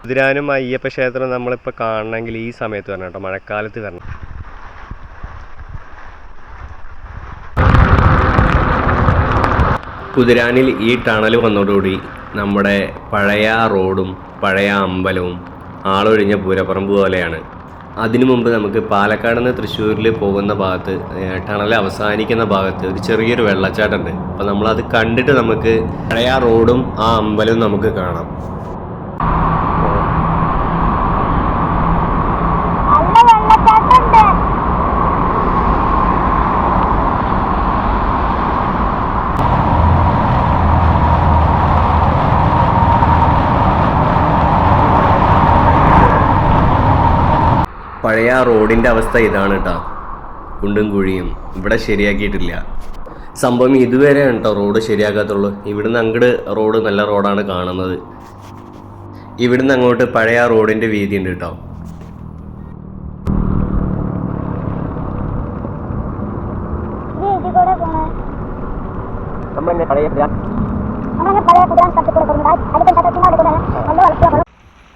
കുതിരാനും അയ്യപ്പ ക്ഷേത്രം നമ്മളിപ്പോൾ കാണണമെങ്കിൽ ഈ സമയത്ത് വരണം കേട്ടോ, മഴക്കാലത്ത് വരണം. കുതിരാനിൽ ഈ ടണൽ വന്നതോടുകൂടി നമ്മുടെ പഴയ റോഡും പഴയ അമ്പലവും ആളൊഴിഞ്ഞ പൂരപ്പറമ്പ് പോലെയാണ്. അതിനു മുമ്പ് നമുക്ക് പാലക്കാട് നിന്ന് തൃശ്ശൂരിൽ പോകുന്ന ഭാഗത്ത് ടണൽ അവസാനിക്കുന്ന ഭാഗത്ത് ഒരു ചെറിയൊരു വെള്ളച്ചാട്ടമുണ്ട്. അപ്പോൾ നമ്മളത് കണ്ടിട്ട് നമുക്ക് പഴയ റോഡും ആ അമ്പലവും നമുക്ക് കാണാം. പഴയ റോഡിൻ്റെ അവസ്ഥ ഇതാണ് കേട്ടോ, കുണ്ടും കുഴിയും. ഇവിടെ ശരിയാക്കിയിട്ടില്ല. സംഭവം ഇതുവരെയാണ് കേട്ടോ റോഡ് ശരിയാക്കാത്തുള്ളൂ. ഇവിടുന്ന് അങ്ങോട്ട് റോഡ് നല്ല റോഡാണ് കാണുന്നത്. ഇവിടുന്ന് അങ്ങോട്ട് പഴയ റോഡിൻ്റെ വീതി ഉണ്ട് കേട്ടോ.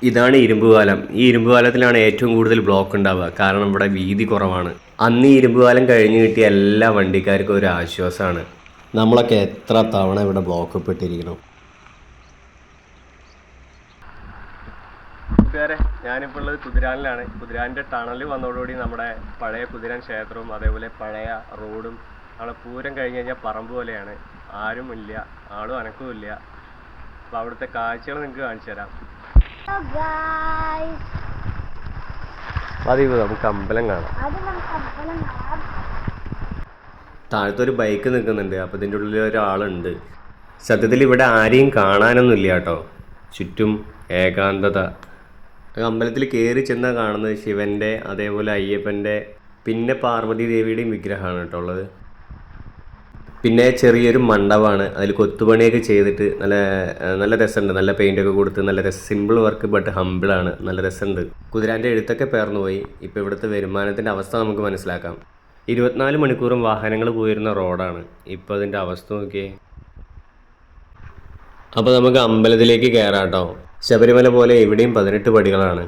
ഇതാണ് ഇരുമ്പുപാലം. ഈ ഇരുമ്പുപാലത്തിലാണ് ഏറ്റവും കൂടുതൽ ബ്ലോക്ക് ഉണ്ടാവുക. കാരണം ഇവിടെ വീതി കുറവാണ്. അന്ന് ഈ ഇരുമ്പുപാലം കഴിഞ്ഞ് കിട്ടിയ എല്ലാ വണ്ടിക്കാർക്കും ഒരു ആശ്വാസമാണ്. നമ്മളൊക്കെ എത്ര തവണ ഇവിടെ ബ്ലോക്ക് പെട്ടിരിക്കണം. കൂട്ടുകാരെ, ഞാനിപ്പോൾ ഉള്ളത് കുതിരാനിലാണ്. കുതിരാനിൻ്റെ ടണൽ വന്നതോടുകൂടി നമ്മുടെ പഴയ കുതിരാൻ ക്ഷേത്രവും അതേപോലെ പഴയ റോഡും നമ്മളെ പൂരം കഴിഞ്ഞ് കഴിഞ്ഞാൽ പറമ്പ് പോലെയാണ്. ആരും ഇല്ല, ആളും അനക്കവും ഇല്ല. അപ്പോൾ അവിടുത്തെ കാഴ്ചകൾ നിങ്ങൾക്ക് കാണിച്ചു തരാം. പതിവ് നമുക്ക് അമ്പലം കാണാം. താഴത്തൊരു ബൈക്ക് നിൽക്കുന്നുണ്ട്. അപ്പോൾ ഇതിൻ്റെ ഉള്ളിൽ ഒരാളുണ്ട്. സത്യത്തിൽ ഇവിടെ ആരെയും കാണാനൊന്നുമില്ല കേട്ടോ, ചുറ്റും ഏകാന്തത. അമ്പലത്തിൽ കയറി ചെന്നാൽ കാണുന്നത് ശിവൻ്റെ അതേപോലെ അയ്യപ്പൻ്റെ പിന്നെ പാർവതി ദേവിയുടെയും വിഗ്രഹമാണ് കേട്ടോ ഉള്ളത്. പിന്നെ ചെറിയൊരു മണ്ഡപമാണ്. അതിൽ കൊത്തുപണിയൊക്കെ ചെയ്തിട്ട് നല്ല രസമുണ്ട്. നല്ല പെയിൻ്റൊക്കെ കൊടുത്ത് നല്ല സിമ്പിൾ വർക്ക് ബട്ട് ഹമ്പിളാണ്. നല്ല രസമുണ്ട്. കുതിരാൻ്റെ എഴുത്തൊക്കെ പേർന്നു പോയി. ഇപ്പോൾ ഇവിടുത്തെ വരുമാനത്തിൻ്റെ അവസ്ഥ നമുക്ക് മനസ്സിലാക്കാം. 24 മണിക്കൂറും വാഹനങ്ങൾ പോയിരുന്ന റോഡാണ്. ഇപ്പോൾ അതിൻ്റെ അവസ്ഥ നോക്കിയേ. അപ്പോൾ നമുക്ക് അമ്പലത്തിലേക്ക് കയറാം കേട്ടോ. ശബരിമല പോലെ ഇവിടെയും 18 പടികളാണ്.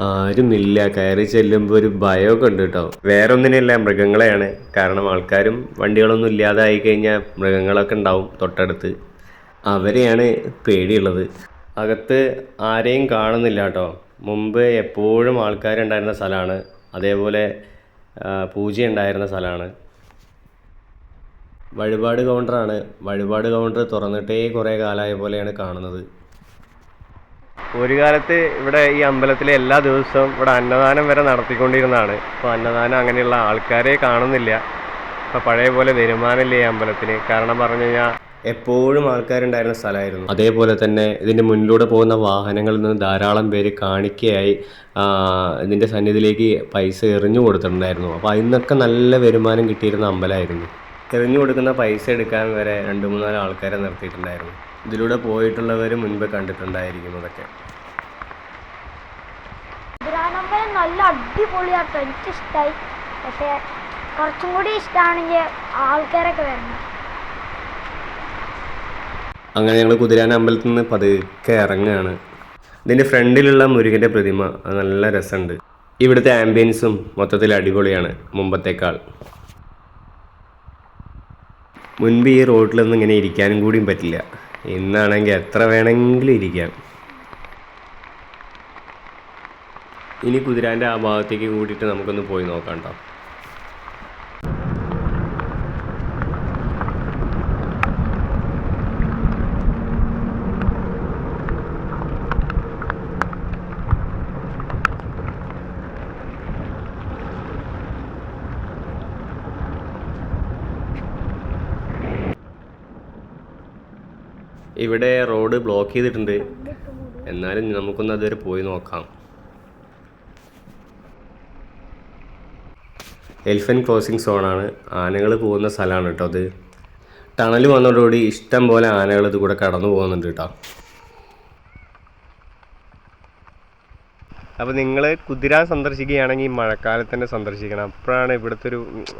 ആരുമില്ല. കയറി ചെല്ലുമ്പോൾ ഒരു ഭയമൊക്കെ ഉണ്ട് കേട്ടോ. വേറെ ഒന്നിനല്ല, മൃഗങ്ങളെയാണ്. കാരണം ആൾക്കാരും വണ്ടികളൊന്നും ഇല്ലാതായി കഴിഞ്ഞാൽ മൃഗങ്ങളൊക്കെ ഉണ്ടാവും തൊട്ടടുത്ത്. അവരെയാണ് പേടിയുള്ളത്. അകത്ത് ആരെയും കാണുന്നില്ല കേട്ടോ. മുമ്പ് എപ്പോഴും ആൾക്കാരുണ്ടായിരുന്ന സ്ഥലമാണ്. അതേപോലെ പൂജ ഉണ്ടായിരുന്ന സ്ഥലമാണ്. വഴിപാട് കൗണ്ടറാണ്. വഴിപാട് കൗണ്ടർ തുറന്നിട്ടേ കുറേ കാലമായ പോലെയാണ് കാണുന്നത്. ഒരു കാലത്ത് ഇവിടെ ഈ അമ്പലത്തിലെ എല്ലാ ദിവസവും ഇവിടെ അന്നദാനം വരെ നടത്തിക്കൊണ്ടിരുന്നതാണ്. ഇപ്പോൾ അന്നദാനം അങ്ങനെയുള്ള ആൾക്കാരെ കാണുന്നില്ല. ഇപ്പോൾ പഴയ പോലെ വരുമാനമില്ല ഈ അമ്പലത്തിന്. കാരണം പറഞ്ഞു കഴിഞ്ഞാൽ എപ്പോഴും ആൾക്കാരുണ്ടായിരുന്ന സ്ഥലമായിരുന്നു. അതേപോലെ തന്നെ ഇതിൻ്റെ മുന്നിലൂടെ പോകുന്ന വാഹനങ്ങളിൽ നിന്ന് ധാരാളം പേര് കാണിക്കയായി ഇതിൻ്റെ സന്നിധിയിലേക്ക് പൈസ എറിഞ്ഞു കൊടുത്തിട്ടുണ്ടായിരുന്നു. അപ്പോൾ അതിന്നൊക്കെ നല്ല വരുമാനം കിട്ടിയിരുന്ന അമ്പലമായിരുന്നു. എറിഞ്ഞു കൊടുക്കുന്ന പൈസ എടുക്കാൻ വരെ 2-3 ആൾക്കാരെ നിർത്തിയിട്ടുണ്ടായിരുന്നു. ഇതിലൂടെ പോയിട്ടുള്ളവർ മുൻപ് കണ്ടിട്ടുണ്ടായിരിക്കും അതൊക്കെ. നല്ല അടിപൊളിയാട്ടോ, എനിക്കിഷ്ടമായി. പക്ഷേ കുറച്ചും കൂടി ഇഷ്ടമാണെങ്കിൽ ആൾക്കാരൊക്കെ വരണം. അങ്ങനെ ഞങ്ങൾ കുതിരാൻ അമ്പലത്തിൽ നിന്ന് പതുക്കെ ഇറങ്ങുകയാണ്. ഇതിൻ്റെ ഫ്രണ്ടിലുള്ള മുരുകൻ്റെ പ്രതിമ അത് നല്ല രസമുണ്ട്. ഇവിടുത്തെ ആംബിയൻസും മൊത്തത്തിൽ അടിപൊളിയാണ് മുമ്പത്തേക്കാൾ. മുൻപ് ഈ റോഡിലൊന്നും ഇങ്ങനെ ഇരിക്കാനും കൂടിയും പറ്റില്ല. ഇന്നാണെങ്കിൽ എത്ര വേണമെങ്കിലും ഇരിക്കാം. ഇനി കുതിരാൻ്റെ ആ ഭാഗത്തേക്ക് കൂടിയിട്ട് നമുക്കൊന്ന് പോയി നോക്കാം കേട്ടോ. ഇവിടെ റോഡ് ബ്ലോക്ക് ചെയ്തിട്ടുണ്ട്. എന്നാലും നമുക്കൊന്ന് അതുവരെ പോയി നോക്കാം. എലിഫൻറ്റ് ക്രോസിംഗ് സോണാണ്. ആനകൾ പോകുന്ന സ്ഥലമാണ് കേട്ടോ അത്. ടണൽ വന്നതോടുകൂടി ഇഷ്ടം പോലെ ആനകൾ ഇത് കൂടെ കടന്നു പോകുന്നുണ്ട് കേട്ടോ. അപ്പോൾ നിങ്ങൾ കുതിരാൻ സന്ദർശിക്കുകയാണെങ്കിൽ ഈ മഴക്കാലത്ത് തന്നെ സന്ദർശിക്കണം. അപ്പോഴാണ് ഇവിടുത്തെ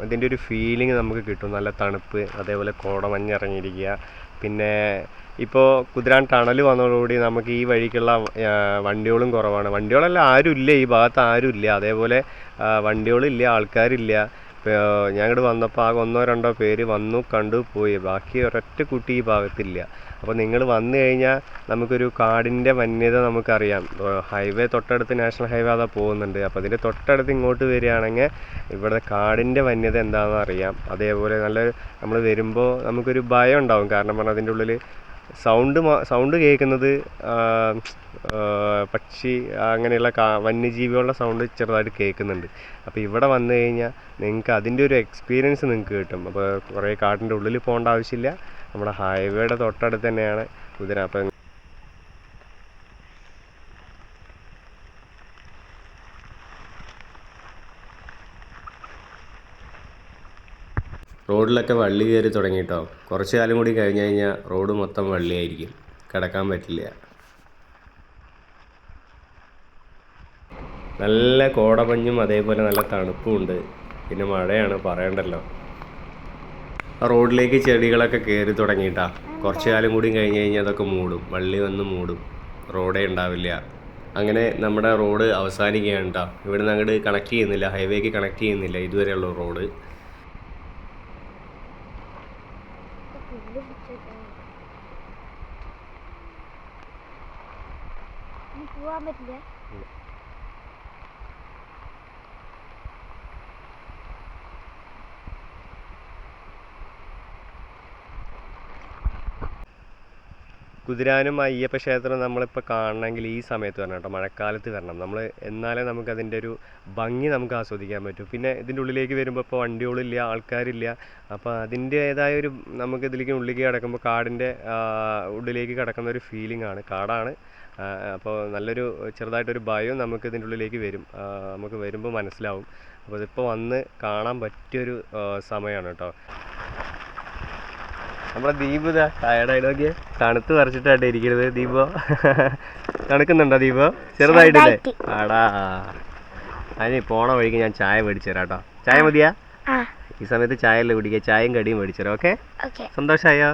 ഇതിൻ്റെ ഒരു ഫീലിംഗ് നമുക്ക് കിട്ടും. നല്ല തണുപ്പ്, അതേപോലെ കോടമഞ്ഞിറങ്ങിയിരിക്കുക. പിന്നെ ഇപ്പോൾ കുതിരാൻ ടണൽ വന്നതോടുകൂടി നമുക്ക് ഈ വഴിക്കുള്ള വണ്ടികളും കുറവാണ്. വണ്ടികളല്ല, ആരുമില്ല ഈ ഭാഗത്ത്, ആരുമില്ല. അതേപോലെ വണ്ടികളില്ല, ആൾക്കാരില്ല. ഞാൻ ഇങ്ങോട്ട് വന്നപ്പോൾ ആകെ 1-2 പേര് വന്നു, കണ്ടു, പോയി. ബാക്കി ഒരൊറ്റ കുട്ടി ഈ ഭാഗത്തില്ല. അപ്പോൾ നിങ്ങൾ വന്നു കഴിഞ്ഞാൽ നമുക്കൊരു കാടിൻ്റെ വന്യത നമുക്കറിയാം. ഹൈവേ തൊട്ടടുത്ത് നാഷണൽ ഹൈവേ അതാ പോകുന്നുണ്ട്. അപ്പോൾ അതിൻ്റെ തൊട്ടടുത്ത് ഇങ്ങോട്ട് വരികയാണെങ്കിൽ ഇവിടെ കാടിൻ്റെ വന്യത എന്താണെന്ന് അറിയാം. അതേപോലെ നമ്മൾ വരുമ്പോൾ നമുക്കൊരു ഭയം ഉണ്ടാവും. കാരണം പറഞ്ഞാൽ അതിൻ്റെ ഉള്ളിൽ സൗണ്ട് കേൾക്കുന്നത് പക്ഷി അങ്ങനെയുള്ള വന്യജീവികളുടെ സൗണ്ട് ചെറുതായിട്ട് കേൾക്കുന്നുണ്ട്. അപ്പോൾ ഇവിടെ വന്നു കഴിഞ്ഞാൽ നിങ്ങൾക്ക് അതിൻ്റെ ഒരു എക്സ്പീരിയൻസ് നിങ്ങൾക്ക് കിട്ടും. അപ്പോൾ കുറേ കാടിൻ്റെ ഉള്ളിൽ പോകേണ്ട ആവശ്യമില്ല. നമ്മുടെ ഹൈവേയുടെ തൊട്ടടുത്ത് തന്നെയാണ് കുതിര. അപ്പം റോഡിലൊക്കെ വള്ളി കയറി തുടങ്ങിയിട്ടോ. കുറച്ച് കാലം കൂടി കഴിഞ്ഞ് കഴിഞ്ഞാൽ റോഡ് മൊത്തം വള്ളിയായിരിക്കും, കിടക്കാൻ പറ്റില്ല. നല്ല കോടമഞ്ഞും അതേപോലെ നല്ല തണുപ്പും ഉണ്ട്. പിന്നെ മഴയാണ്, പറയണ്ടല്ലോ. ആ റോഡിലേക്ക് ചെടികളൊക്കെ കയറി തുടങ്ങിയിട്ടാ. കുറച്ച് കാലം കൂടി കഴിഞ്ഞ് കഴിഞ്ഞാൽ അതൊക്കെ മൂടും, വള്ളി വന്ന് മൂടും, റോഡേ ഉണ്ടാവില്ല. അങ്ങനെ നമ്മുടെ റോഡ് അവസാനിക്കുകയാണ് കേട്ടോ. ഇവിടുന്ന് അങ്ങോട്ട് കണക്ട് ചെയ്യുന്നില്ല, ഹൈവേക്ക് കണക്ട് ചെയ്യുന്നില്ല ഇതുവരെയുള്ള റോഡ്. പോവാൻ പറ്റില്ല. കുതിരാനും അയ്യപ്പ ക്ഷേത്രം നമ്മളിപ്പോൾ കാണണമെങ്കിൽ ഈ സമയത്ത് വരണം കേട്ടോ, മഴക്കാലത്ത് വരണം. എന്നാലേ നമുക്കതിൻ്റെ ഒരു ഭംഗി നമുക്ക് ആസ്വദിക്കാൻ പറ്റും. പിന്നെ ഇതിൻ്റെ ഉള്ളിലേക്ക് വരുമ്പോൾ ഇപ്പോൾ വണ്ടികളില്ല, ആൾക്കാരില്ല. അപ്പോൾ അതിൻ്റേതായ ഒരു നമുക്ക് ഇതിലേക്ക് ഉള്ളിലേക്ക് കിടക്കുമ്പോൾ കാടിൻ്റെ ഉള്ളിലേക്ക് കിടക്കുന്ന ഒരു ഫീലിംഗ് ആണ്. കാടാണ്. അപ്പോൾ നല്ലൊരു ചെറുതായിട്ടൊരു ഭയം നമുക്ക് ഇതിൻ്റെ ഉള്ളിലേക്ക് വരും. നമുക്ക് വരുമ്പോൾ മനസ്സിലാവും. അപ്പോൾ ഇതിപ്പോൾ വന്ന് കാണാൻ പറ്റിയൊരു സമയമാണ് കേട്ടോ. നമ്മുടെ ദീപ് ഇതാ ടയർഡായിട്ടൊക്കെ തണുത്ത് പറിച്ചിട്ടായിട്ട് ഇരിക്കുന്നത്. ദീപോ തണുക്കുന്നുണ്ടോ ദീപോ? ചെറുതായിട്ടില്ലേ? ആടാ, അതിന് പോണ വഴിക്ക് ഞാൻ ചായ മേടിച്ചു തരാം കേട്ടോ. ചായ മതിയാ? ഈ സമയത്ത് ചായ അല്ലേ കുടിക്കുക, ചായയും കടിയും മേടിച്ചു തരാം. ഓക്കെ, സന്തോഷമായോ?